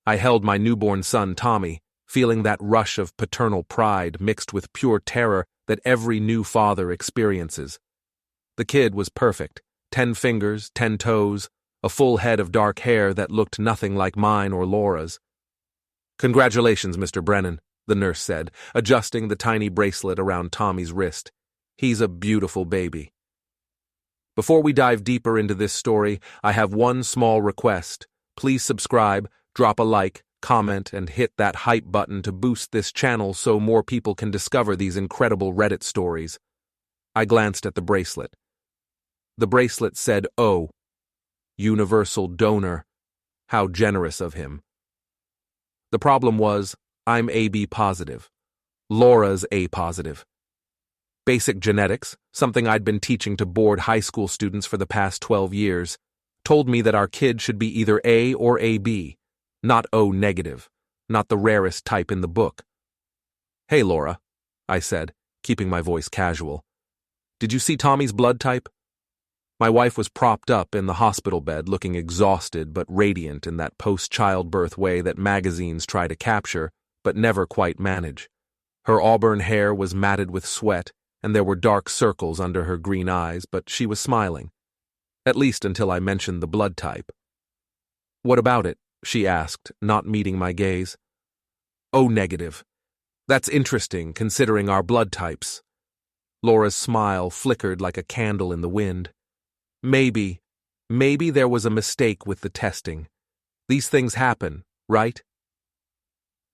I held my newborn son, Tommy, feeling that rush of paternal pride mixed with pure terror that every new father experiences. The kid was perfect, 10 fingers, 10 toes, a full head of dark hair that looked nothing like mine or Laura's. "Congratulations, Mr. Brennan," the nurse said, adjusting the tiny bracelet around Tommy's wrist. "He's a beautiful baby." Before we dive deeper into this story, I have one small request. Please subscribe, drop a like, comment, and hit that hype button to boost this channel so more people can discover these incredible Reddit stories. I glanced at the bracelet. The bracelet said, "Oh, universal donor. How generous of him." The problem was, I'm AB positive. Laura's A positive. Basic genetics, something I'd been teaching to bored high school students for the past 12 years, told me that our kid should be either A or AB, not O negative, not the rarest type in the book. "Hey, Laura," I said, keeping my voice casual. "Did you see Tommy's blood type?" My wife was propped up in the hospital bed, looking exhausted but radiant in that post-childbirth way that magazines try to capture, but never quite manage. Her auburn hair was matted with sweat, and there were dark circles under her green eyes, but she was smiling. At least until I mentioned the blood type. "What about it?" she asked, not meeting my gaze. "O negative. That's interesting, considering our blood types." Laura's smile flickered like a candle in the wind. Maybe there was a mistake with the testing. These things happen, right?"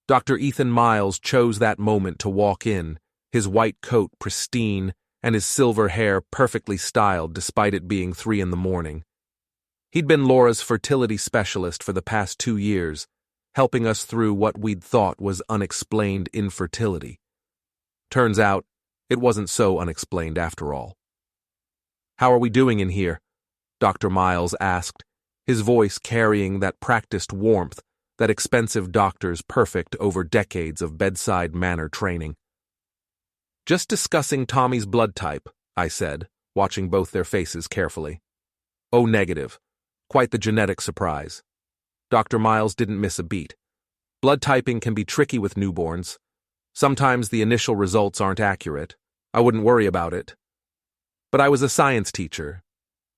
Dr. Ethan Miles chose that moment to walk in, his white coat pristine and his silver hair perfectly styled despite it being 3 in the morning. He'd been Laura's fertility specialist for the past 2 years, helping us through what we'd thought was unexplained infertility. Turns out, it wasn't so unexplained after all. "How are we doing in here?" Dr. Miles asked, his voice carrying that practiced warmth that expensive doctors perfect over decades of bedside manner training. "Just discussing Tommy's blood type," I said, watching both their faces carefully. "O negative. Quite the genetic surprise." Dr. Miles didn't miss a beat. "Blood typing can be tricky with newborns. Sometimes the initial results aren't accurate. I wouldn't worry about it. But I was a science teacher.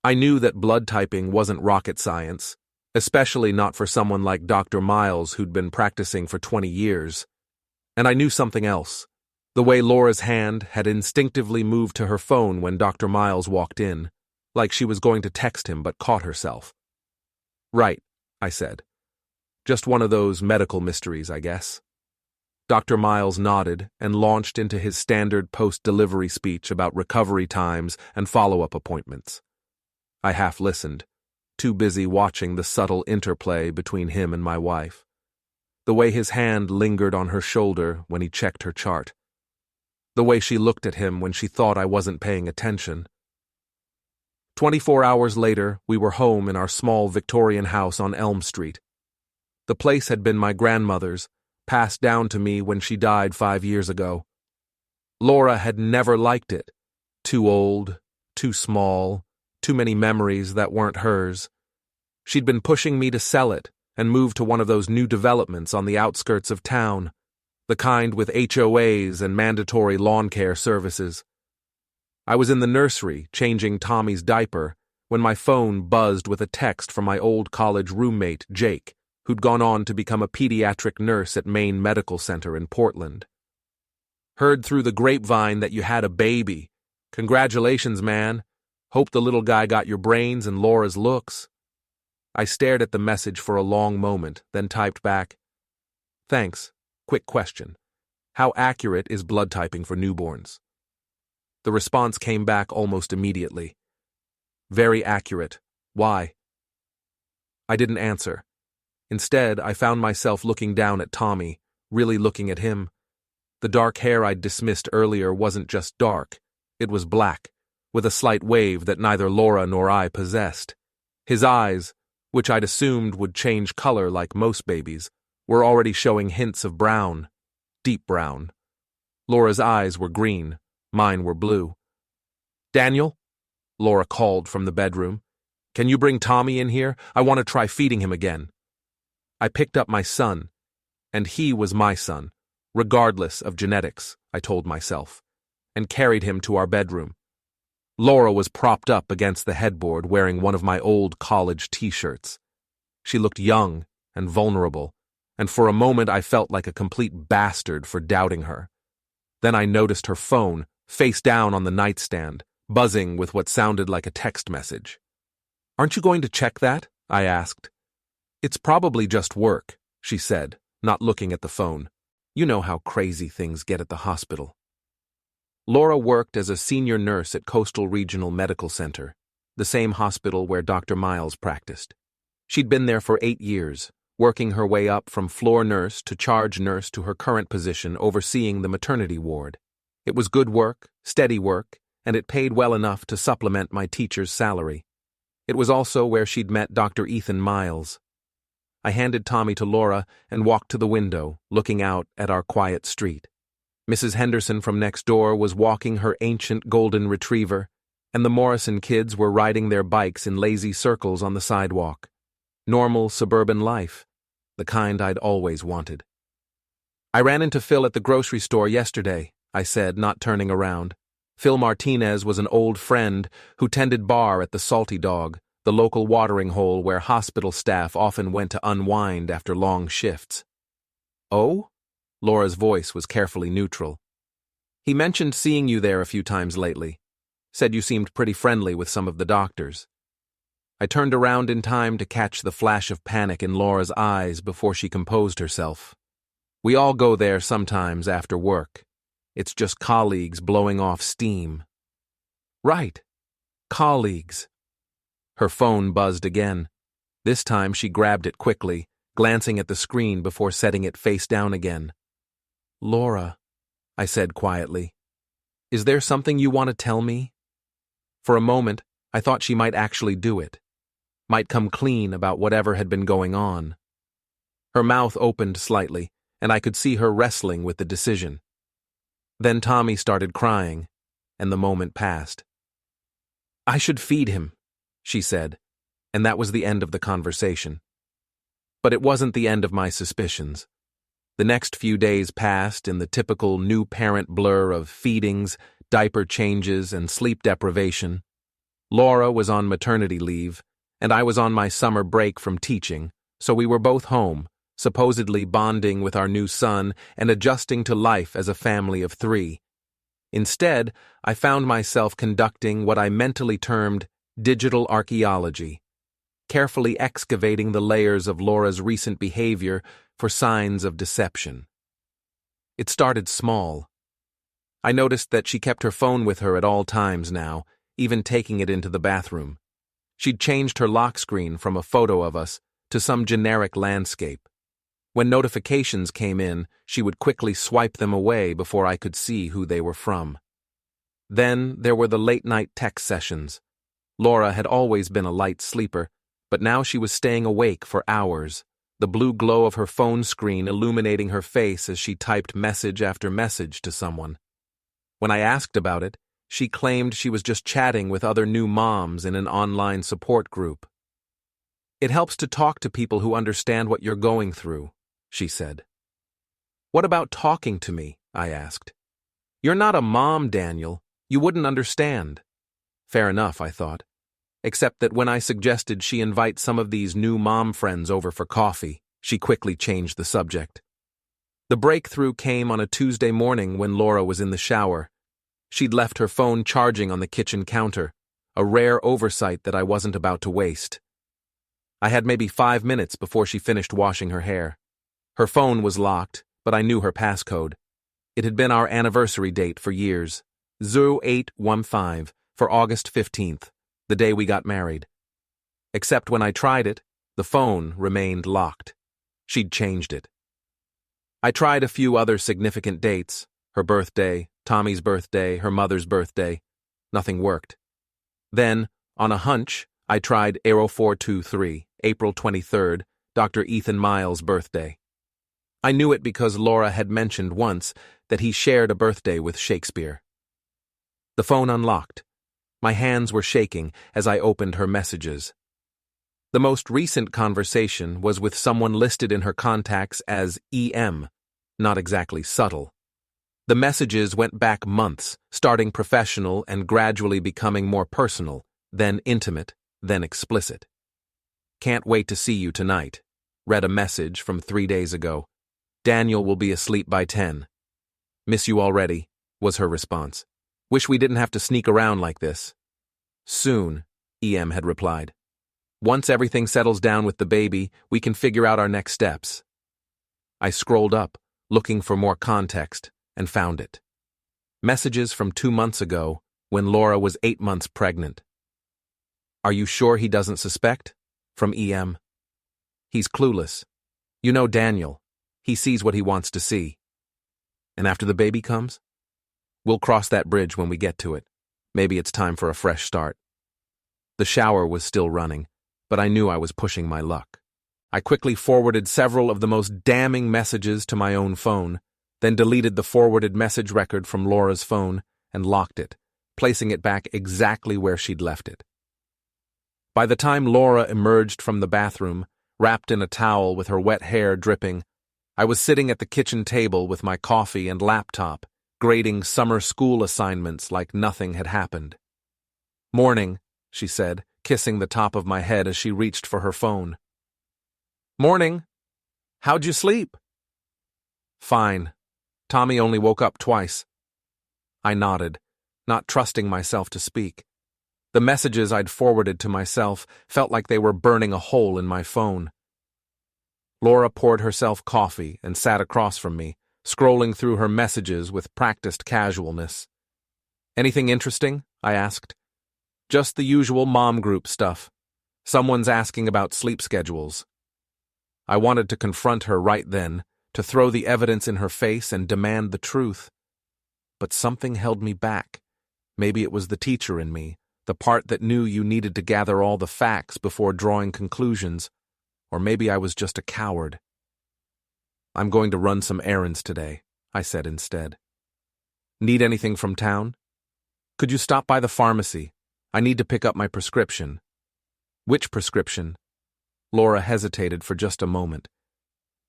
I knew that blood typing wasn't rocket science, especially not for someone like Dr. Miles who'd been practicing for 20 years. And I knew something else. The way Laura's hand had instinctively moved to her phone when Dr. Miles walked in, like she was going to text him but caught herself. "Right," I said. "Just one of those medical mysteries, I guess." Dr. Miles nodded and launched into his standard post-delivery speech about recovery times and follow-up appointments. I half listened, too busy watching the subtle interplay between him and my wife. The way his hand lingered on her shoulder when he checked her chart. The way she looked at him when she thought I wasn't paying attention. 24 hours later, we were home in our small Victorian house on Elm Street. The place had been my grandmother's, passed down to me when she died 5 years ago. Laura had never liked it. Too old, too small, too many memories that weren't hers. She'd been pushing me to sell it and move to one of those new developments on the outskirts of town, the kind with HOAs and mandatory lawn care services. I was in the nursery, changing Tommy's diaper, when my phone buzzed with a text from my old college roommate, Jake, who'd gone on to become a pediatric nurse at Maine Medical Center in Portland. "Heard through the grapevine that you had a baby. Congratulations, man. Hope the little guy got your brains and Laura's looks." I stared at the message for a long moment, then typed back, "Thanks. Quick question. How accurate is blood typing for newborns?" The response came back almost immediately. "Very accurate. Why?" I didn't answer. Instead, I found myself looking down at Tommy, really looking at him. The dark hair I'd dismissed earlier wasn't just dark, it was black, with a slight wave that neither Laura nor I possessed. His eyes, which I'd assumed would change color like most babies, were already showing hints of brown, deep brown. Laura's eyes were green, mine were blue. "Daniel?" Laura called from the bedroom. "Can you bring Tommy in here? I want to try feeding him again." I picked up my son, and he was my son, regardless of genetics, I told myself, and carried him to our bedroom. Laura was propped up against the headboard wearing one of my old college t-shirts. She looked young and vulnerable, and for a moment I felt like a complete bastard for doubting her. Then I noticed her phone, face down on the nightstand, buzzing with what sounded like a text message. "Aren't you going to check that?" I asked. "It's probably just work," she said, not looking at the phone. "You know how crazy things get at the hospital." Laura worked as a senior nurse at Coastal Regional Medical Center, the same hospital where Dr. Miles practiced. She'd been there for 8 years, working her way up from floor nurse to charge nurse to her current position overseeing the maternity ward. It was good work, steady work, and it paid well enough to supplement my teacher's salary. It was also where she'd met Dr. Ethan Miles. I handed Tommy to Laura and walked to the window, looking out at our quiet street. Mrs. Henderson from next door was walking her ancient golden retriever, and the Morrison kids were riding their bikes in lazy circles on the sidewalk. Normal suburban life, the kind I'd always wanted. "I ran into Phil at the grocery store yesterday," I said, not turning around. Phil Martinez was an old friend who tended bar at the Salty Dog, the local watering hole where hospital staff often went to unwind after long shifts. "Oh?" Laura's voice was carefully neutral. "He mentioned seeing you there a few times lately. Said you seemed pretty friendly with some of the doctors." I turned around in time to catch the flash of panic in Laura's eyes before she composed herself. "We all go there sometimes after work. It's just colleagues blowing off steam." "Right. Colleagues." Her phone buzzed again. This time she grabbed it quickly, glancing at the screen before setting it face down again. "Laura," I said quietly, "is there something you want to tell me?" For a moment, I thought she might actually do it. Might come clean about whatever had been going on. Her mouth opened slightly, and I could see her wrestling with the decision. Then Tommy started crying, and the moment passed. "I should feed him," she said, and that was the end of the conversation. But it wasn't the end of my suspicions. The next few days passed in the typical new parent blur of feedings, diaper changes, and sleep deprivation. Laura was on maternity leave, and I was on my summer break from teaching, so we were both home, supposedly bonding with our new son and adjusting to life as a family of 3. Instead, I found myself conducting what I mentally termed digital archaeology, carefully excavating the layers of Laura's recent behavior for signs of deception. It started small. I noticed that she kept her phone with her at all times now, even taking it into the bathroom. She'd changed her lock screen from a photo of us to some generic landscape. When notifications came in, she would quickly swipe them away before I could see who they were from. Then there were the late-night text sessions. Laura had always been a light sleeper, but now she was staying awake for hours, the blue glow of her phone screen illuminating her face as she typed message after message to someone. When I asked about it, she claimed she was just chatting with other new moms in an online support group. "It helps to talk to people who understand what you're going through," she said. "What about talking to me?" I asked. "You're not a mom, Daniel. You wouldn't understand." Fair enough, I thought. Except that when I suggested she invite some of these new mom friends over for coffee, she quickly changed the subject. The breakthrough came on a Tuesday morning when Laura was in the shower. She'd left her phone charging on the kitchen counter, a rare oversight that I wasn't about to waste. I had maybe 5 minutes before she finished washing her hair. Her phone was locked, but I knew her passcode. It had been our anniversary date for years, 0815, for August 15th, the day we got married. Except when I tried it, the phone remained locked. She'd changed it. I tried a few other significant dates, her birthday, Tommy's birthday, her mother's birthday. Nothing worked. Then, on a hunch, I tried 0423, April 23rd, Dr. Ethan Miles' birthday. I knew it because Laura had mentioned once that he shared a birthday with Shakespeare. The phone unlocked. My hands were shaking as I opened her messages. The most recent conversation was with someone listed in her contacts as EM, not exactly subtle. The messages went back months, starting professional and gradually becoming more personal, then intimate, then explicit. Can't wait to see you tonight. Read a message from 3 days ago. Daniel will be asleep by 10. Miss you already, was her response. Wish we didn't have to sneak around like this. Soon, EM had replied. Once everything settles down with the baby, we can figure out our next steps. I scrolled up, looking for more context, and found it. Messages from 2 months ago, when Laura was 8 months pregnant. Are you sure he doesn't suspect? From EM. He's clueless. You know Daniel. He sees what he wants to see. And after the baby comes? We'll cross that bridge when we get to it. Maybe it's time for a fresh start. The shower was still running, but I knew I was pushing my luck. I quickly forwarded several of the most damning messages to my own phone, then deleted the forwarded message record from Laura's phone and locked it, placing it back exactly where she'd left it. By the time Laura emerged from the bathroom, wrapped in a towel with her wet hair dripping, I was sitting at the kitchen table with my coffee and laptop, grading summer school assignments like nothing had happened. Morning, she said, kissing the top of my head as she reached for her phone. Morning. How'd you sleep? Fine. Tommy only woke up twice. I nodded, not trusting myself to speak. The messages I'd forwarded to myself felt like they were burning a hole in my phone. Laura poured herself coffee and sat across from me, scrolling through her messages with practiced casualness. Anything interesting? I asked. Just the usual mom group stuff. Someone's asking about sleep schedules. I wanted to confront her right then, to throw the evidence in her face and demand the truth. But something held me back. Maybe it was the teacher in me, the part that knew you needed to gather all the facts before drawing conclusions. Or maybe I was just a coward. I'm going to run some errands today, I said instead. Need anything from town? Could you stop by the pharmacy? I need to pick up my prescription. Which prescription? Laura hesitated for just a moment.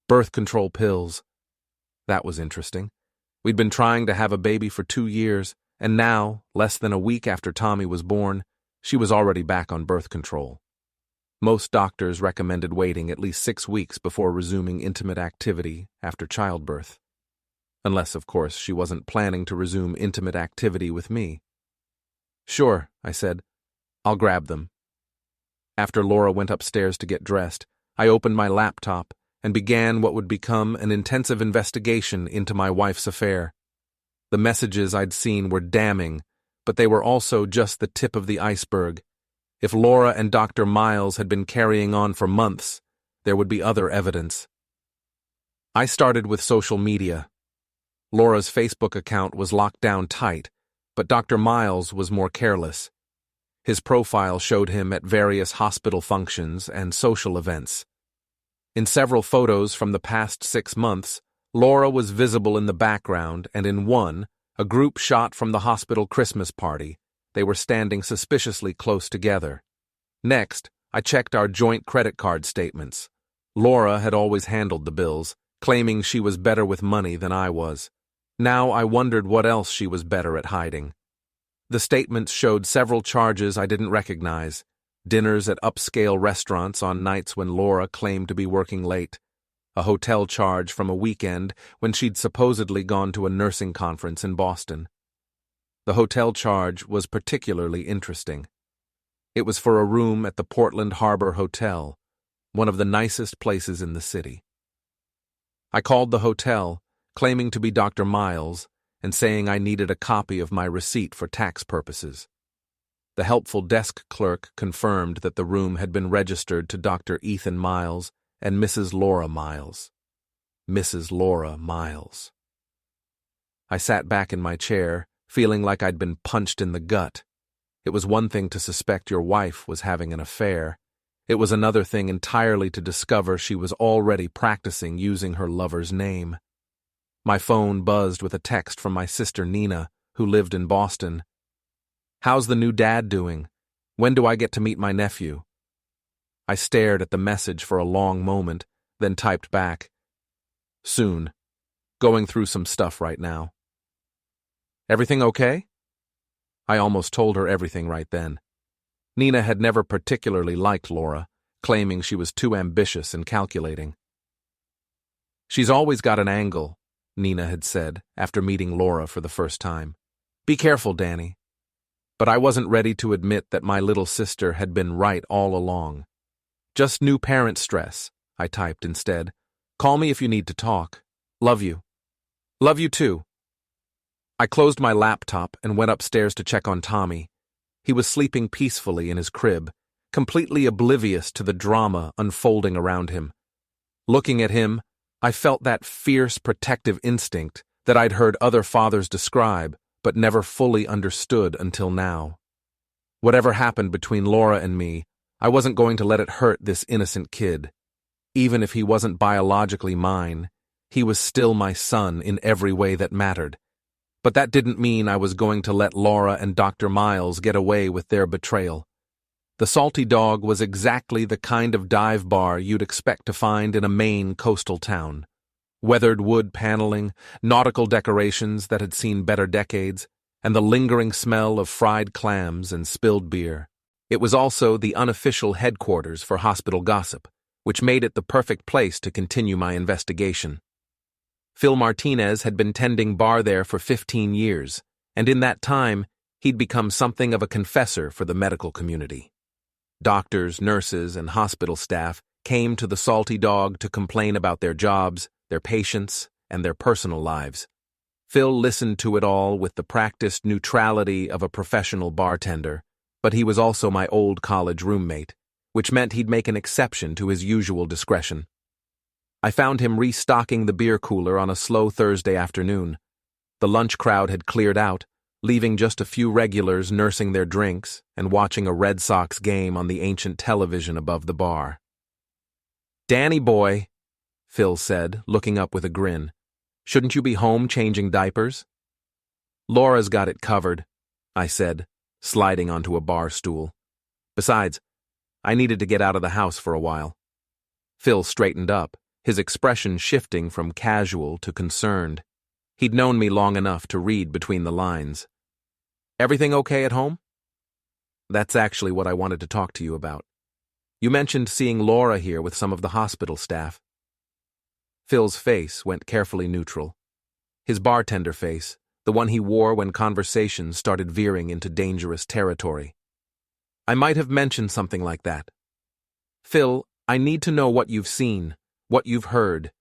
Birth control pills. That was interesting. We'd been trying to have a baby for 2 years, and now, less than a week after Tommy was born, she was already back on birth control. Most doctors recommended waiting at least 6 weeks before resuming intimate activity after childbirth. Unless, of course, she wasn't planning to resume intimate activity with me. Sure, I said. I'll grab them. After Laura went upstairs to get dressed, I opened my laptop and began what would become an intensive investigation into my wife's affair. The messages I'd seen were damning, but they were also just the tip of the iceberg. If Laura and Dr. Miles had been carrying on for months, there would be other evidence. I started with social media. Laura's Facebook account was locked down tight, but Dr. Miles was more careless. His profile showed him at various hospital functions and social events. In several photos from the past 6 months, Laura was visible in the background, and in one, a group shot from the hospital Christmas party, they were standing suspiciously close together. Next, I checked our joint credit card statements. Laura had always handled the bills, claiming she was better with money than I was. Now I wondered what else she was better at hiding. The statements showed several charges I didn't recognize. Dinners at upscale restaurants on nights when Laura claimed to be working late. A hotel charge from a weekend when she'd supposedly gone to a nursing conference in Boston. The hotel charge was particularly interesting. It was for a room at the Portland Harbor Hotel, one of the nicest places in the city. I called the hotel, claiming to be Dr. Miles, and saying I needed a copy of my receipt for tax purposes. The helpful desk clerk confirmed that the room had been registered to Dr. Ethan Miles and Mrs. Laura Miles. Mrs. Laura Miles. I sat back in my chair, feeling like I'd been punched in the gut. It was one thing to suspect your wife was having an affair. It was another thing entirely to discover she was already practicing using her lover's name. My phone buzzed with a text from my sister Nina, who lived in Boston. How's the new dad doing? When do I get to meet my nephew? I stared at the message for a long moment, then typed back. Soon. Going through some stuff right now. Everything okay? I almost told her everything right then. Nina had never particularly liked Laura, claiming she was too ambitious and calculating. She's always got an angle, Nina had said after meeting Laura for the first time. Be careful, Danny. But I wasn't ready to admit that my little sister had been right all along. Just new parent stress, I typed instead. Call me if you need to talk. Love you. Love you too. I closed my laptop and went upstairs to check on Tommy. He was sleeping peacefully in his crib, completely oblivious to the drama unfolding around him. Looking at him, I felt that fierce protective instinct that I'd heard other fathers describe, but never fully understood until now. Whatever happened between Laura and me, I wasn't going to let it hurt this innocent kid. Even if he wasn't biologically mine, he was still my son in every way that mattered. But that didn't mean I was going to let Laura and Dr. Miles get away with their betrayal. The Salty Dog was exactly the kind of dive bar you'd expect to find in a Maine coastal town. Weathered wood paneling, nautical decorations that had seen better decades, and the lingering smell of fried clams and spilled beer. It was also the unofficial headquarters for hospital gossip, which made it the perfect place to continue my investigation. Phil Martinez had been tending bar there for 15 years, and in that time, he'd become something of a confessor for the medical community. Doctors, nurses, and hospital staff came to the Salty Dog to complain about their jobs, their patients, and their personal lives. Phil listened to it all with the practiced neutrality of a professional bartender, but he was also my old college roommate, which meant he'd make an exception to his usual discretion. I found him restocking the beer cooler on a slow Thursday afternoon. The lunch crowd had cleared out, leaving just a few regulars nursing their drinks and watching a Red Sox game on the ancient television above the bar. "Danny boy," Phil said, looking up with a grin. "Shouldn't you be home changing diapers?" "Laura's got it covered," I said, sliding onto a bar stool. "Besides, I needed to get out of the house for a while." Phil straightened up, his expression shifting from casual to concerned. He'd known me long enough to read between the lines. "Everything okay at home?" "That's actually what I wanted to talk to you about. You mentioned seeing Laura here with some of the hospital staff." Phil's face went carefully neutral. His bartender face, the one he wore when conversations started veering into dangerous territory. "I might have mentioned something like that. Phil, I need to know what you've seen, what you've heard."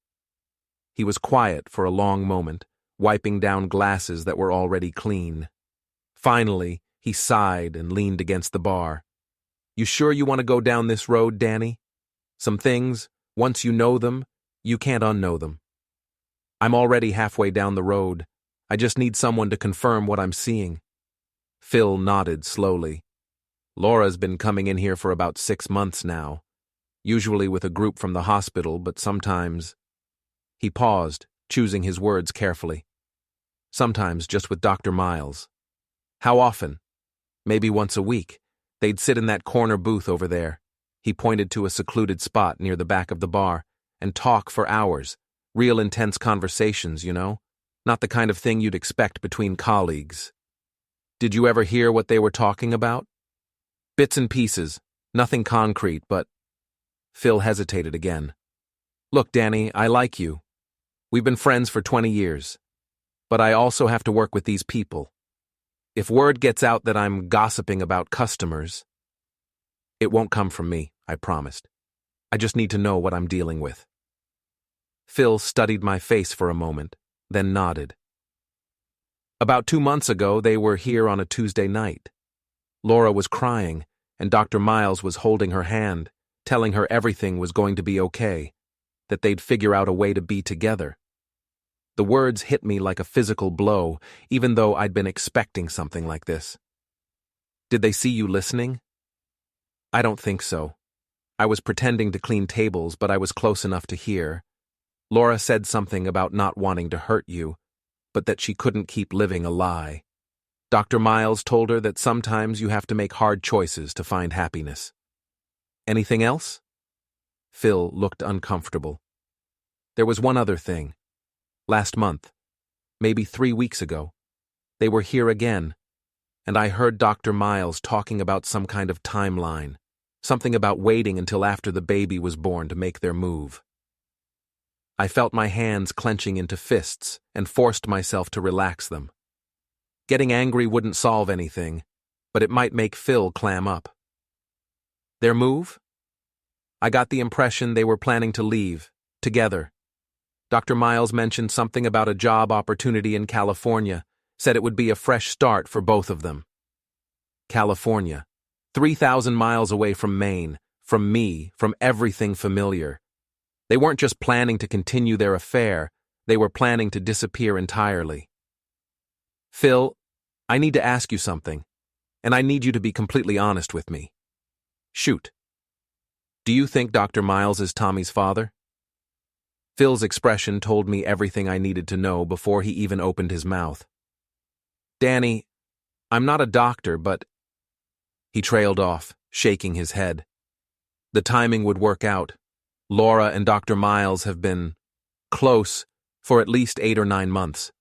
He was quiet for a long moment, wiping down glasses that were already clean. Finally, he sighed and leaned against the bar. "You sure you want to go down this road, Danny? Some things, once you know them, you can't unknow them." "I'm already halfway down the road. I just need someone to confirm what I'm seeing." Phil nodded slowly. "Laura's been coming in here for about 6 months now, usually with a group from the hospital, but sometimes—" He paused, choosing his words carefully. "Sometimes just with Dr. Miles." "How often?" "Maybe once a week. They'd sit in that corner booth over there." He pointed to a secluded spot near the back of the bar, "and talk for hours. Real intense conversations, you know? Not the kind of thing you'd expect between colleagues." "Did you ever hear what they were talking about?" "Bits and pieces. Nothing concrete, but—" Phil hesitated again. "Look, Danny, I like you. We've been friends for 20 years. But I also have to work with these people. If word gets out that I'm gossiping about customers—" "It won't come from me," I promised. "I just need to know what I'm dealing with." Phil studied my face for a moment, then nodded. "About 2 months ago, they were here on a Tuesday night. Laura was crying, and Dr. Miles was holding her hand, telling her everything was going to be okay, that they'd figure out a way to be together. The words hit me like a physical blow, even though I'd been expecting something like this." "Did they see you listening?" "I don't think so. I was pretending to clean tables, but I was close enough to hear. Laura said something about not wanting to hurt you, but that she couldn't keep living a lie. Dr. Miles told her that sometimes you have to make hard choices to find happiness." Anything else? Phil looked uncomfortable. There was one other thing. Last month, maybe 3 weeks ago, they were here again, and I heard Dr. Miles talking about some kind of timeline, something about waiting until after the baby was born to make their move. I felt my hands clenching into fists and forced myself to relax them. Getting angry wouldn't solve anything, but it might make Phil clam up. Their move? I got the impression they were planning to leave, together. Dr. Miles mentioned something about a job opportunity in California, said it would be a fresh start for both of them. California, 3,000 miles away from Maine, from me, from everything familiar. They weren't just planning to continue their affair, they were planning to disappear entirely. Phil, I need to ask you something, and I need you to be completely honest with me. Shoot. Do you think Dr. Miles is Tommy's father? Phil's expression told me everything I needed to know before he even opened his mouth. Danny, I'm not a doctor, but... He trailed off, shaking his head. The timing would work out. Laura and Dr. Miles have been close for at least 8 or 9 months.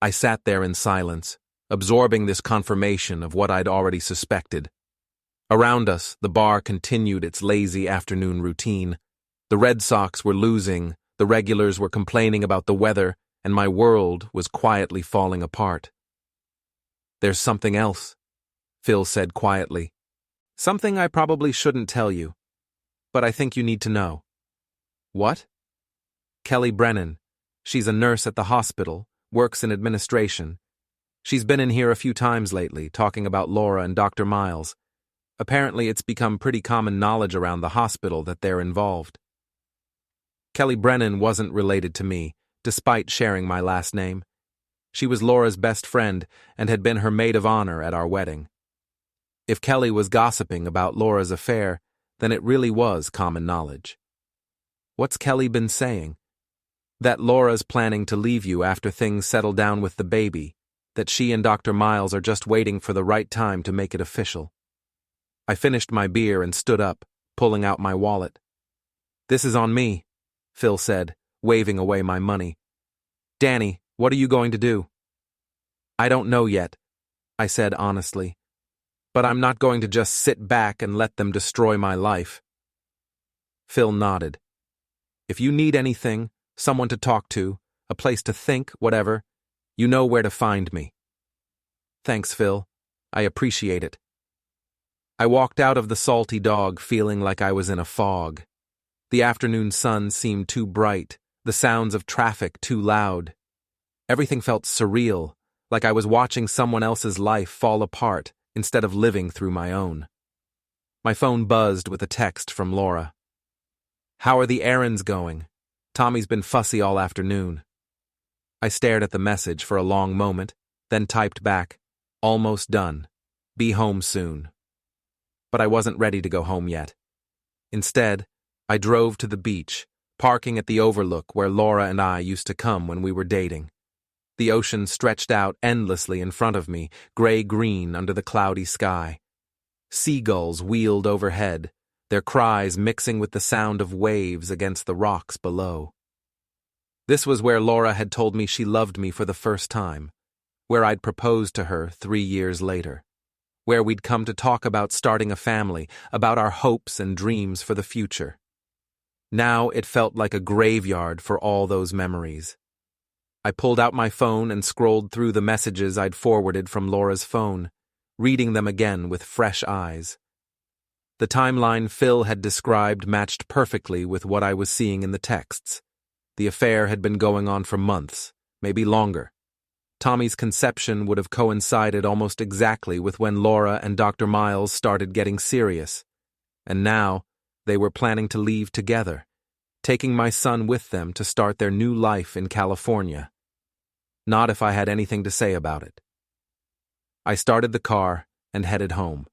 I sat there in silence, absorbing this confirmation of what I'd already suspected. Around us, the bar continued its lazy afternoon routine. The Red Sox were losing, the regulars were complaining about the weather, and my world was quietly falling apart. There's something else, Phil said quietly. Something I probably shouldn't tell you, but I think you need to know. What? Kelly Brennan. She's a nurse at the hospital, works in administration. She's been in here a few times lately, talking about Laura and Dr. Miles. Apparently it's become pretty common knowledge around the hospital that they're involved. Kelly Brennan wasn't related to me, despite sharing my last name. She was Laura's best friend and had been her maid of honor at our wedding. If Kelly was gossiping about Laura's affair, then it really was common knowledge. What's Kelly been saying? That Laura's planning to leave you after things settle down with the baby, that she and Dr. Miles are just waiting for the right time to make it official. I finished my beer and stood up, pulling out my wallet. This is on me, Phil said, waving away my money. Danny, what are you going to do? I don't know yet, I said honestly. But I'm not going to just sit back and let them destroy my life. Phil nodded. If you need anything, someone to talk to, a place to think, whatever, you know where to find me. Thanks, Phil. I appreciate it. I walked out of the Salty Dog feeling like I was in a fog. The afternoon sun seemed too bright, the sounds of traffic too loud. Everything felt surreal, like I was watching someone else's life fall apart instead of living through my own. My phone buzzed with a text from Laura. How are the errands going? Tommy's been fussy all afternoon. I stared at the message for a long moment, then typed back, almost done. Be home soon. But I wasn't ready to go home yet. Instead, I drove to the beach, parking at the overlook where Laura and I used to come when we were dating. The ocean stretched out endlessly in front of me, gray-green under the cloudy sky. Seagulls wheeled overhead, their cries mixing with the sound of waves against the rocks below. This was where Laura had told me she loved me for the first time, where I'd proposed to her 3 years later, where we'd come to talk about starting a family, about our hopes and dreams for the future. Now it felt like a graveyard for all those memories. I pulled out my phone and scrolled through the messages I'd forwarded from Laura's phone, reading them again with fresh eyes. The timeline Phil had described matched perfectly with what I was seeing in the texts. The affair had been going on for months, maybe longer. Tommy's conception would have coincided almost exactly with when Laura and Dr. Miles started getting serious. And now, they were planning to leave together, taking my son with them to start their new life in California. Not if I had anything to say about it. I started the car and headed home,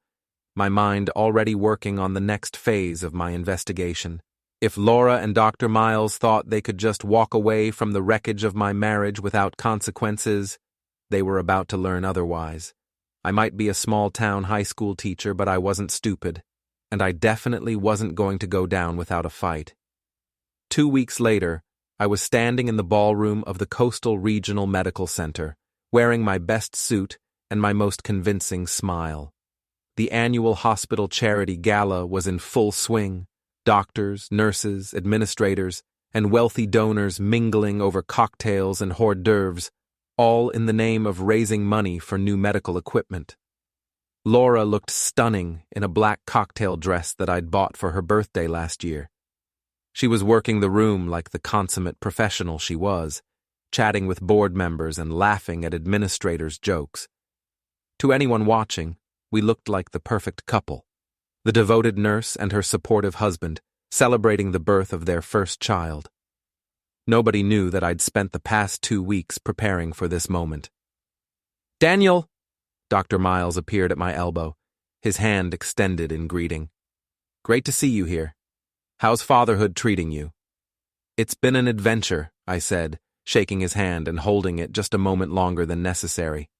my mind already working on the next phase of my investigation. If Laura and Dr. Miles thought they could just walk away from the wreckage of my marriage without consequences, they were about to learn otherwise. I might be a small-town high school teacher, but I wasn't stupid. and I definitely wasn't going to go down without a fight. 2 weeks later, I was standing in the ballroom of the Coastal Regional Medical Center, wearing my best suit and my most convincing smile. The annual hospital charity gala was in full swing, doctors, nurses, administrators, and wealthy donors mingling over cocktails and hors d'oeuvres, all in the name of raising money for new medical equipment. Laura looked stunning in a black cocktail dress that I'd bought for her birthday last year. She was working the room like the consummate professional she was, chatting with board members and laughing at administrators' jokes. To anyone watching, we looked like the perfect couple, the devoted nurse and her supportive husband, celebrating the birth of their first child. Nobody knew that I'd spent the past 2 weeks preparing for this moment. "Daniel!" Dr. Miles appeared at my elbow, his hand extended in greeting. "Great to see you here. How's fatherhood treating you?" "It's been an adventure," I said, shaking his hand and holding it just a moment longer than necessary.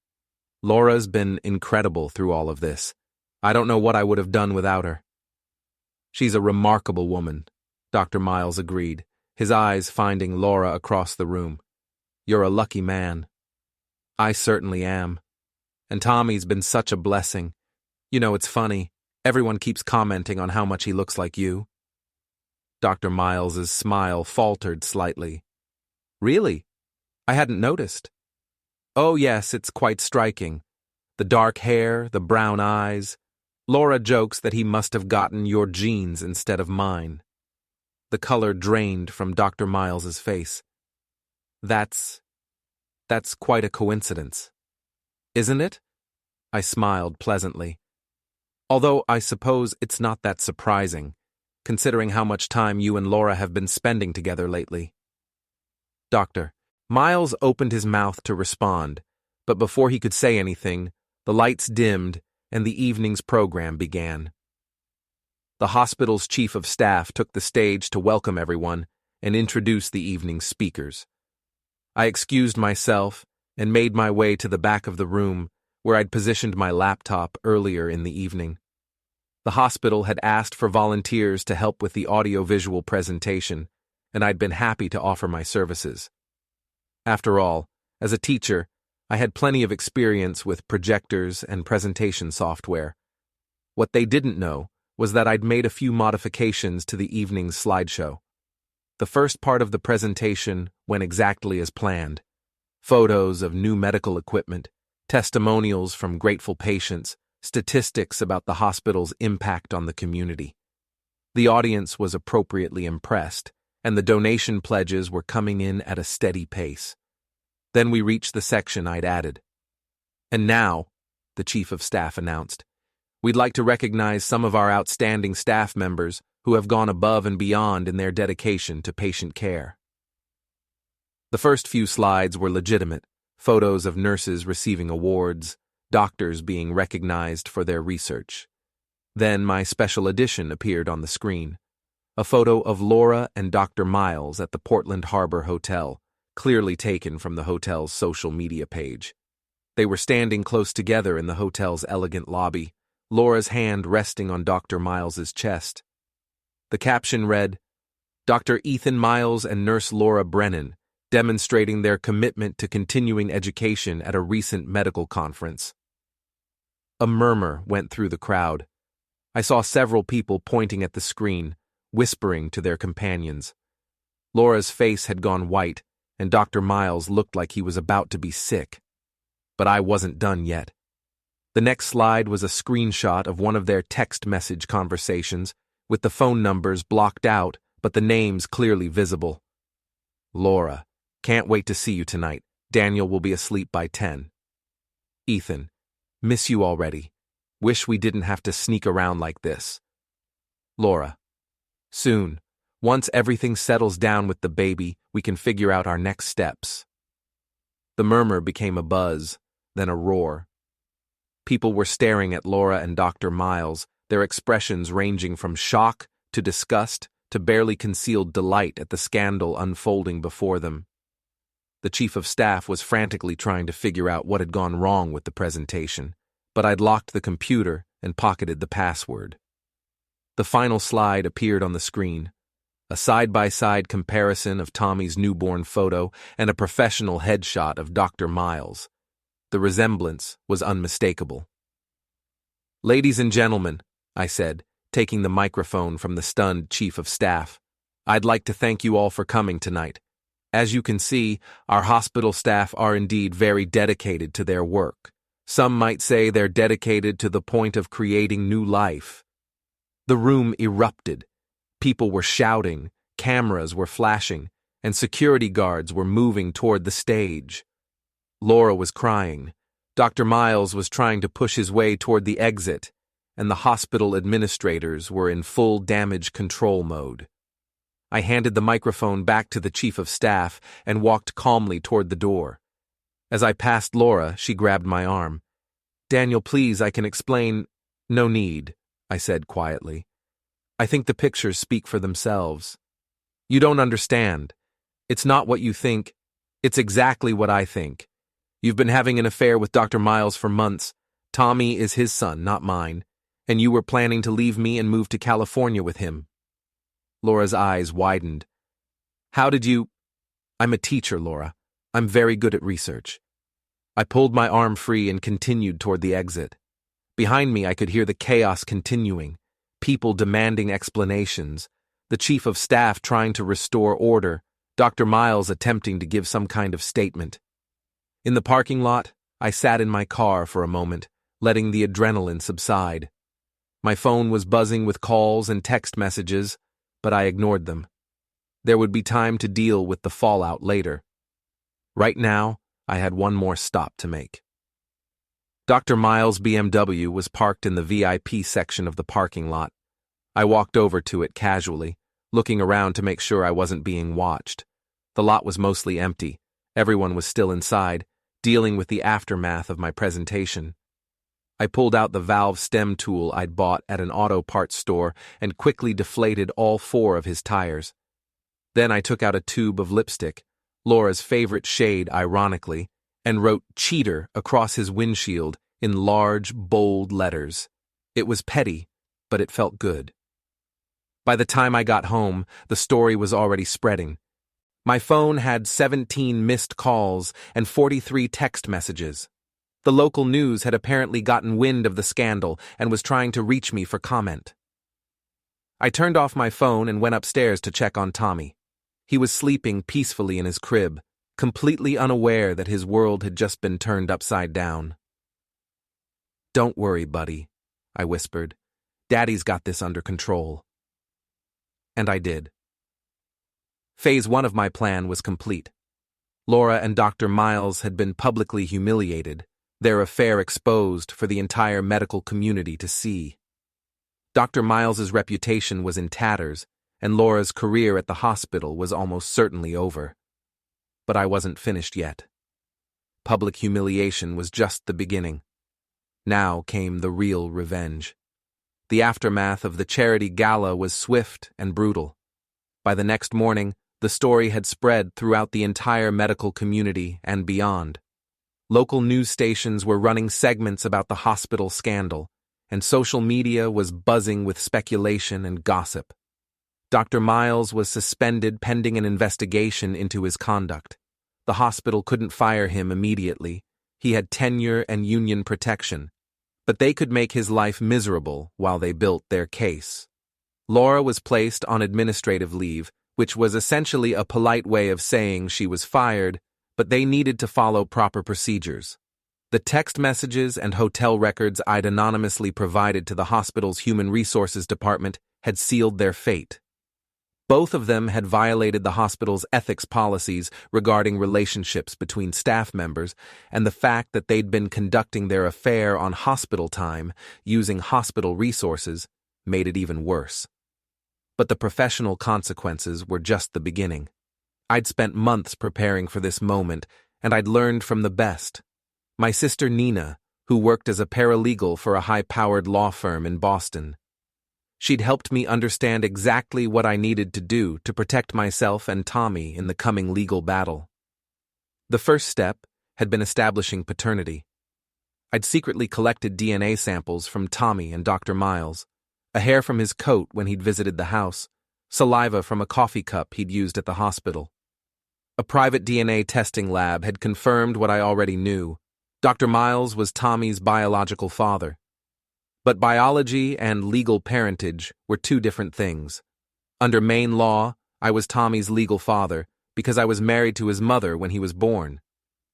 "Laura's been incredible through all of this. I don't know what I would have done without her." "She's a remarkable woman," Dr. Miles agreed, his eyes finding Laura across the room. "You're a lucky man." "I certainly am. And Tommy's been such a blessing. You know, it's funny. Everyone keeps commenting on how much he looks like you." Dr. Miles's smile faltered slightly. "Really? I hadn't noticed." "Oh yes, it's quite striking. The dark hair, the brown eyes. Laura jokes that he must have gotten your genes instead of mine." The color drained from Dr. Miles's face. That's quite a coincidence. "Isn't it?" I smiled pleasantly. "Although I suppose it's not that surprising, considering how much time you and Laura have been spending together lately." Dr. Miles opened his mouth to respond, but before he could say anything, the lights dimmed and the evening's program began. The hospital's chief of staff took the stage to welcome everyone and introduce the evening's speakers. I excused myself and made my way to the back of the room, where I'd positioned my laptop earlier in the evening. The hospital had asked for volunteers to help with the audiovisual presentation, and I'd been happy to offer my services. After all, as a teacher, I had plenty of experience with projectors and presentation software. What they didn't know was that I'd made a few modifications to the evening's slideshow. The first part of the presentation went exactly as planned. Photos of new medical equipment, testimonials from grateful patients, statistics about the hospital's impact on the community. The audience was appropriately impressed, and the donation pledges were coming in at a steady pace. Then we reached the section I'd added. "And now," the chief of staff announced, "we'd like to recognize some of our outstanding staff members who have gone above and beyond in their dedication to patient care." The first few slides were legitimate, photos of nurses receiving awards, doctors being recognized for their research. Then my special edition appeared on the screen, a photo of Laura and Dr. Miles at the Portland Harbor Hotel, clearly taken from the hotel's social media page. They were standing close together in the hotel's elegant lobby, Laura's hand resting on Dr. Miles's chest. The caption read, "Dr. Ethan Miles and Nurse Laura Brennan, demonstrating their commitment to continuing education at a recent medical conference." A murmur went through the crowd. I saw several people pointing at the screen, whispering to their companions. Laura's face had gone white, and Dr. Miles looked like he was about to be sick. But I wasn't done yet. The next slide was a screenshot of one of their text message conversations, with the phone numbers blocked out, but the names clearly visible. "Laura, can't wait to see you tonight. Daniel will be asleep by 10. Ethan, miss you already. Wish we didn't have to sneak around like this. Laura, soon. Once everything settles down with the baby, we can figure out our next steps." The murmur became a buzz, then a roar. People were staring at Laura and Dr. Miles, their expressions ranging from shock to disgust to barely concealed delight at the scandal unfolding before them. The chief of staff was frantically trying to figure out what had gone wrong with the presentation, but I'd locked the computer and pocketed the password. The final slide appeared on the screen. A side-by-side comparison of Tommy's newborn photo and a professional headshot of Dr. Miles. The resemblance was unmistakable. "Ladies and gentlemen," I said, taking the microphone from the stunned chief of staff, "I'd like to thank you all for coming tonight. As you can see, our hospital staff are indeed very dedicated to their work. Some might say they're dedicated to the point of creating new life." The room erupted. People were shouting, cameras were flashing, and security guards were moving toward the stage. Laura was crying. Dr. Miles was trying to push his way toward the exit, and the hospital administrators were in full damage control mode. I handed the microphone back to the chief of staff and walked calmly toward the door. As I passed Laura, she grabbed my arm. "Daniel, please, I can explain." "No need," I said quietly. "I think the pictures speak for themselves. You don't understand. It's not what you think. It's exactly what I think. You've been having an affair with Dr. Miles for months. Tommy is his son, not mine. And you were planning to leave me and move to California with him." Laura's eyes widened. "How did you—" "I'm a teacher, Laura. I'm very good at research." I pulled my arm free and continued toward the exit. Behind me, I could hear the chaos continuing, people demanding explanations, the chief of staff trying to restore order, Dr. Miles attempting to give some kind of statement. In the parking lot, I sat in my car for a moment, letting the adrenaline subside. My phone was buzzing with calls and text messages, but I ignored them. There would be time to deal with the fallout later. Right now, I had one more stop to make. Dr. Miles' BMW was parked in the VIP section of the parking lot. I walked over to it casually, looking around to make sure I wasn't being watched. The lot was mostly empty. Everyone was still inside, dealing with the aftermath of my presentation. I pulled out the valve stem tool I'd bought at an auto parts store and quickly deflated all 4 of his tires. Then I took out a tube of lipstick, Laura's favorite shade ironically, and wrote "cheater" across his windshield in large, bold letters. It was petty, but it felt good. By the time I got home, the story was already spreading. My phone had 17 missed calls and 43 text messages. The local news had apparently gotten wind of the scandal and was trying to reach me for comment. I turned off my phone and went upstairs to check on Tommy. He was sleeping peacefully in his crib, completely unaware that his world had just been turned upside down. "Don't worry, buddy," I whispered. "Daddy's got this under control." And I did. Phase 1 of my plan was complete. Laura and Dr. Miles had been publicly humiliated, their affair exposed for the entire medical community to see. Dr. Miles's reputation was in tatters, and Laura's career at the hospital was almost certainly over. But I wasn't finished yet. Public humiliation was just the beginning. Now came the real revenge. The aftermath of the charity gala was swift and brutal. By the next morning, the story had spread throughout the entire medical community and beyond. Local news stations were running segments about the hospital scandal, and social media was buzzing with speculation and gossip. Dr. Miles was suspended pending an investigation into his conduct. The hospital couldn't fire him immediately. He had tenure and union protection. But they could make his life miserable while they built their case. Laura was placed on administrative leave, which was essentially a polite way of saying she was fired, but they needed to follow proper procedures. The text messages and hotel records I'd anonymously provided to the hospital's Human Resources Department had sealed their fate. Both of them had violated the hospital's ethics policies regarding relationships between staff members, and the fact that they'd been conducting their affair on hospital time, using hospital resources, made it even worse. But the professional consequences were just the beginning. I'd spent months preparing for this moment, and I'd learned from the best. My sister Nina, who worked as a paralegal for a high-powered law firm in Boston. She'd helped me understand exactly what I needed to do to protect myself and Tommy in the coming legal battle. The first step had been establishing paternity. I'd secretly collected DNA samples from Tommy and Dr. Miles, a hair from his coat when he'd visited the house, saliva from a coffee cup he'd used at the hospital. A private DNA testing lab had confirmed what I already knew. Dr. Miles was Tommy's biological father. But biology and legal parentage were two different things. Under Maine law, I was Tommy's legal father because I was married to his mother when he was born.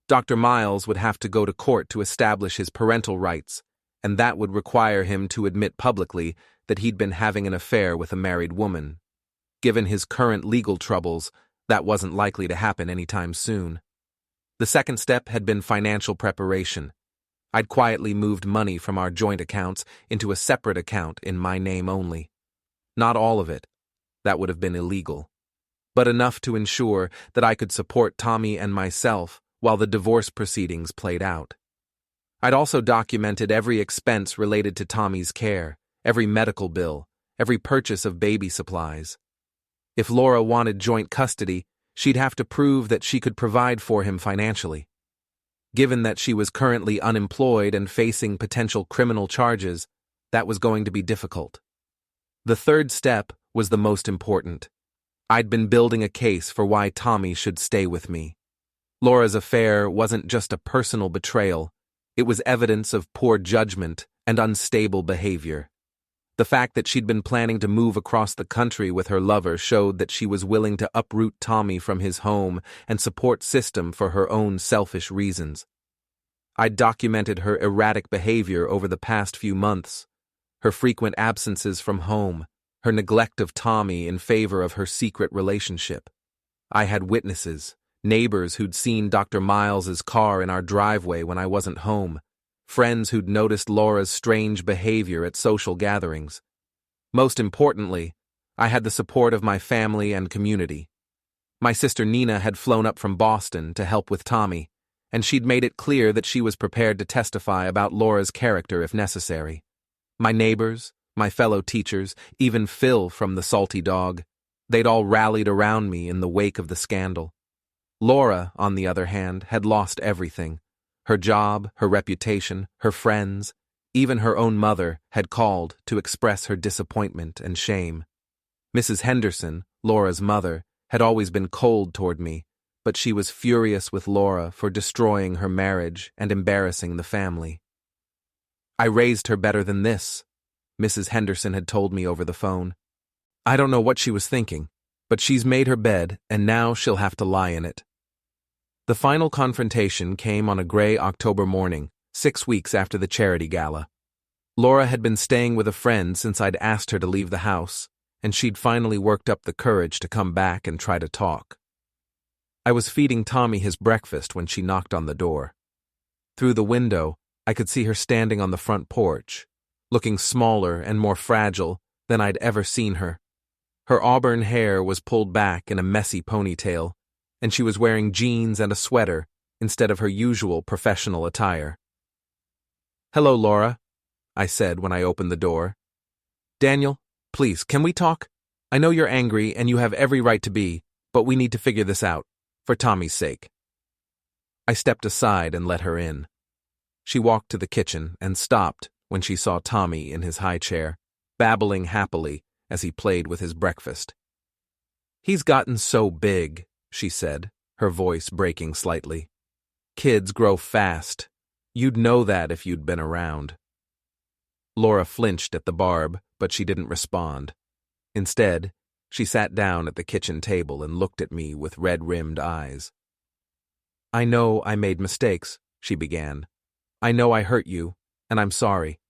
Dr. Miles would have to go to court to establish his parental rights, and that would require him to admit publicly that he'd been having an affair with a married woman. Given his current legal troubles, that wasn't likely to happen anytime soon. The second step had been financial preparation. I'd quietly moved money from our joint accounts into a separate account in my name only. Not all of it. That would have been illegal. But enough to ensure that I could support Tommy and myself while the divorce proceedings played out. I'd also documented every expense related to Tommy's care, every medical bill, every purchase of baby supplies. If Laura wanted joint custody, she'd have to prove that she could provide for him financially. Given that she was currently unemployed and facing potential criminal charges, that was going to be difficult. The third step was the most important. I'd been building a case for why Tommy should stay with me. Laura's affair wasn't just a personal betrayal, it was evidence of poor judgment and unstable behavior. The fact that she'd been planning to move across the country with her lover showed that she was willing to uproot Tommy from his home and support system for her own selfish reasons. I'd documented her erratic behavior over the past few months, her frequent absences from home, her neglect of Tommy in favor of her secret relationship. I had witnesses, neighbors who'd seen Dr. Miles's car in our driveway when I wasn't home, friends who'd noticed Laura's strange behavior at social gatherings. Most importantly, I had the support of my family and community. My sister Nina had flown up from Boston to help with Tommy, and she'd made it clear that she was prepared to testify about Laura's character if necessary. My neighbors, my fellow teachers, even Phil from the Salty Dog, they'd all rallied around me in the wake of the scandal. Laura, on the other hand, had lost everything. Her job, her reputation, her friends, even her own mother had called to express her disappointment and shame. Mrs. Henderson, Laura's mother, had always been cold toward me, but she was furious with Laura for destroying her marriage and embarrassing the family. "I raised her better than this," Mrs. Henderson had told me over the phone. "I don't know what she was thinking, but she's made her bed and now she'll have to lie in it." The final confrontation came on a gray October morning, 6 weeks after the charity gala. Laura had been staying with a friend since I'd asked her to leave the house, and she'd finally worked up the courage to come back and try to talk. I was feeding Tommy his breakfast when she knocked on the door. Through the window, I could see her standing on the front porch, looking smaller and more fragile than I'd ever seen her. Her auburn hair was pulled back in a messy ponytail, and she was wearing jeans and a sweater instead of her usual professional attire. "Hello, Laura," I said when I opened the door. "Daniel, please, can we talk? I know you're angry and you have every right to be, but we need to figure this out, for Tommy's sake." I stepped aside and let her in. She walked to the kitchen and stopped when she saw Tommy in his high chair, babbling happily as he played with his breakfast. "He's gotten so big," she said, her voice breaking slightly. "Kids grow fast. You'd know that if you'd been around." Laura flinched at the barb, but she didn't respond. Instead, she sat down at the kitchen table and looked at me with red-rimmed eyes. "I know I made mistakes," she began. "I know I hurt you, and I'm sorry.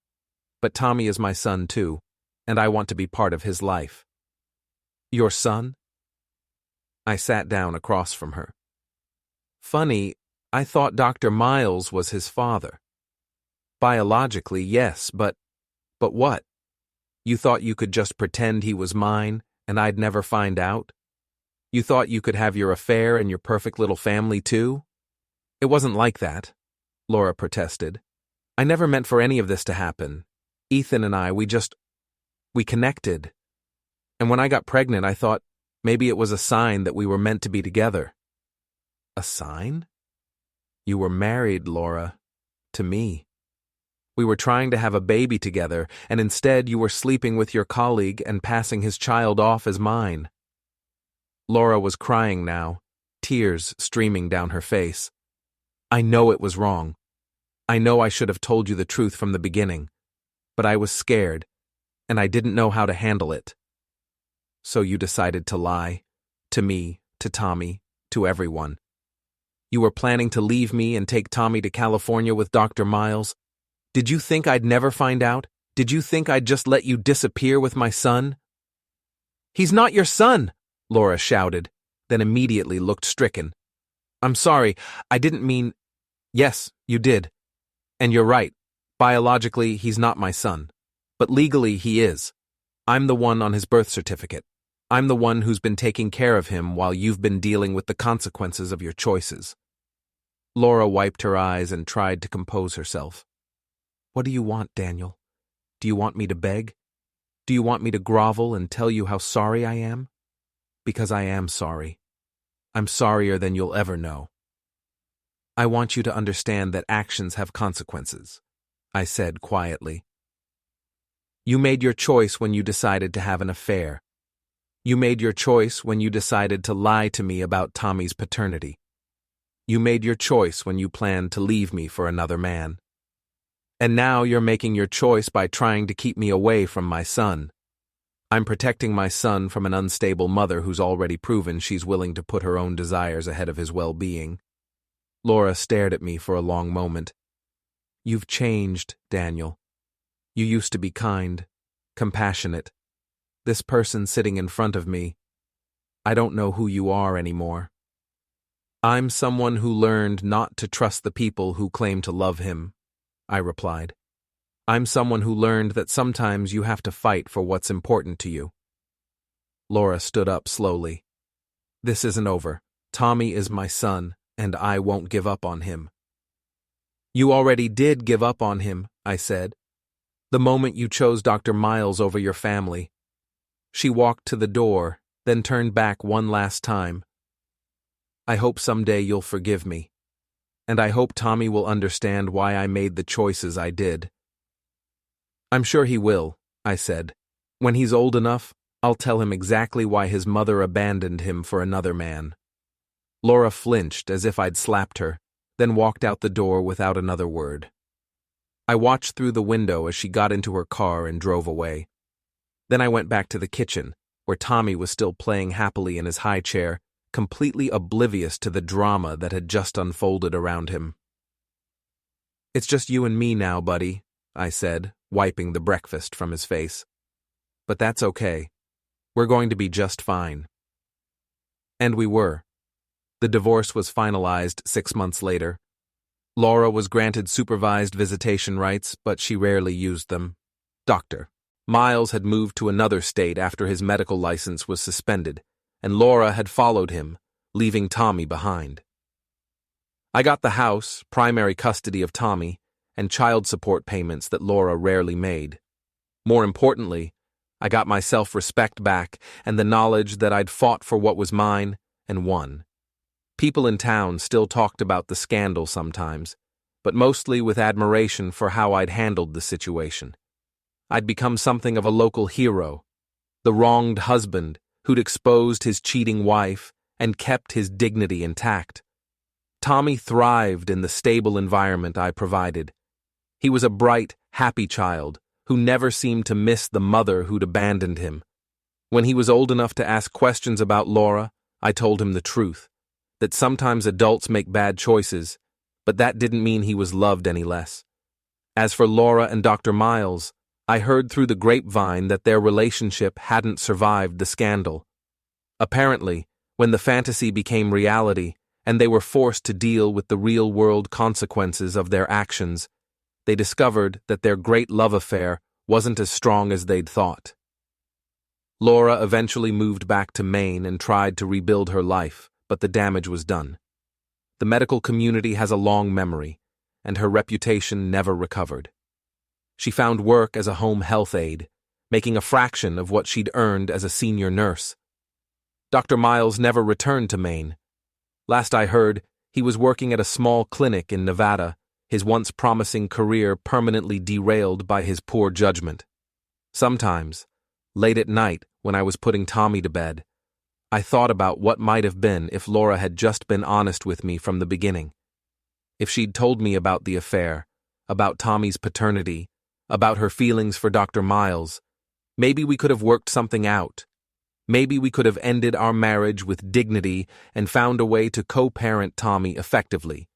But Tommy is my son too, and I want to be part of his life." "Your son?" I sat down across from her. "Funny, I thought Dr. Miles was his father." "Biologically, yes, but what? You thought you could just pretend he was mine, and I'd never find out? You thought you could have your affair and your perfect little family too?" "It wasn't like that," Laura protested. "I never meant for any of this to happen. Ethan and I, we connected. And when I got pregnant, I thought maybe it was a sign that we were meant to be together." "A sign?" "You were married, Laura. To me." We were trying to have a baby together, and instead you were sleeping with your colleague and passing his child off as mine." Laura was crying now, tears streaming down her face. "I know it was wrong. I know I should have told you the truth from the beginning, but I was scared, and I didn't know how to handle it." "So you decided to lie? To me, to Tommy, to everyone. You were planning to leave me and take Tommy to California with Dr. Miles? Did you think I'd never find out? Did you think I'd just let you disappear with my son?" "He's not your son!" Laura shouted, then immediately looked stricken. "I'm sorry, I didn't mean—" "Yes, you did. And you're right. Biologically, he's not my son. But legally, he is. I'm the one on his birth certificate. I'm the one who's been taking care of him while you've been dealing with the consequences of your choices." Laura wiped her eyes and tried to compose herself. "What do you want, Daniel? Do you want me to beg? Do you want me to grovel and tell you how sorry I am? Because I am sorry. I'm sorrier than you'll ever know. I want you to understand that actions have consequences," I said quietly. "You made your choice when you decided to have an affair. You made your choice when you decided to lie to me about Tommy's paternity. You made your choice when you planned to leave me for another man. And now you're making your choice by trying to keep me away from my son. I'm protecting my son from an unstable mother who's already proven she's willing to put her own desires ahead of his well-being." Laura stared at me for a long moment. "You've changed, Daniel. You used to be kind, compassionate. This person sitting in front of me, I don't know who you are anymore. I'm someone who learned not to trust the people who claim to love him," I replied. "I'm someone who learned that sometimes you have to fight for what's important to you." Laura stood up slowly. "This isn't over. Tommy is my son, and I won't give up on him." "You already did give up on him," I said, "the moment you chose Dr. Miles over your family." She walked to the door, then turned back one last time. "I hope someday you'll forgive me, and I hope Tommy will understand why I made the choices I did." "I'm sure he will," I said. "When he's old enough, I'll tell him exactly why his mother abandoned him for another man." Laura flinched as if I'd slapped her, then walked out the door without another word. I watched through the window as she got into her car and drove away. Then I went back to the kitchen, where Tommy was still playing happily in his high chair, completely oblivious to the drama that had just unfolded around him. "It's just you and me now, buddy," I said, wiping the breakfast from his face. "But that's okay. We're going to be just fine." And we were. The divorce was finalized 6 months later. Laura was granted supervised visitation rights, but she rarely used them. Dr. Miles had moved to another state after his medical license was suspended, and Laura had followed him, leaving Tommy behind. I got the house, primary custody of Tommy, and child support payments that Laura rarely made. More importantly, I got my self-respect back and the knowledge that I'd fought for what was mine and won. People in town still talked about the scandal sometimes, but mostly with admiration for how I'd handled the situation. I'd become something of a local hero, the wronged husband who'd exposed his cheating wife and kept his dignity intact. Tommy thrived in the stable environment I provided. He was a bright, happy child who never seemed to miss the mother who'd abandoned him. When he was old enough to ask questions about Laura, I told him the truth, that sometimes adults make bad choices, but that didn't mean he was loved any less. As for Laura and Dr. Miles, I heard through the grapevine that their relationship hadn't survived the scandal. Apparently, when the fantasy became reality and they were forced to deal with the real-world consequences of their actions, they discovered that their great love affair wasn't as strong as they'd thought. Laura eventually moved back to Maine and tried to rebuild her life, but the damage was done. The medical community has a long memory, and her reputation never recovered. She found work as a home health aide, making a fraction of what she'd earned as a senior nurse. Dr. Miles never returned to Maine. Last I heard, he was working at a small clinic in Nevada, his once promising career permanently derailed by his poor judgment. Sometimes, late at night when I was putting Tommy to bed, I thought about what might have been if Laura had just been honest with me from the beginning. If she'd told me about the affair, about Tommy's paternity, about her feelings for Dr. Miles, maybe we could have worked something out. Maybe we could have ended our marriage with dignity and found a way to co-parent Tommy effectively.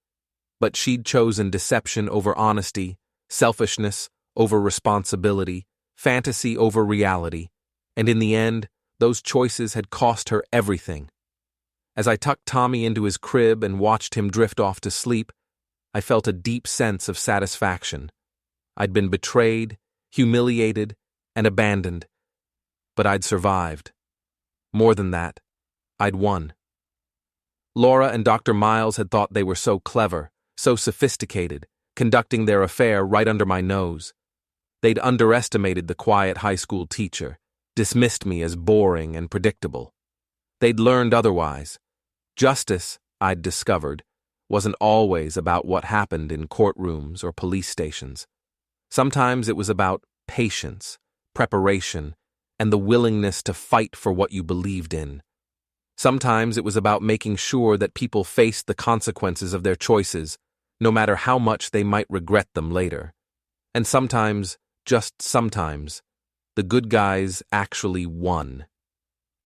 But she'd chosen deception over honesty, selfishness over responsibility, fantasy over reality, and in the end, those choices had cost her everything. As I tucked Tommy into his crib and watched him drift off to sleep, I felt a deep sense of satisfaction. I'd been betrayed, humiliated, and abandoned, but I'd survived. More than that, I'd won. Laura and Dr. Miles had thought they were so clever, so sophisticated, conducting their affair right under my nose. They'd underestimated the quiet high school teacher, dismissed me as boring and predictable. They'd learned otherwise. Justice, I'd discovered, wasn't always about what happened in courtrooms or police stations. Sometimes it was about patience, preparation, and the willingness to fight for what you believed in. Sometimes it was about making sure that people faced the consequences of their choices, no matter how much they might regret them later. And sometimes, just sometimes, the good guys actually won.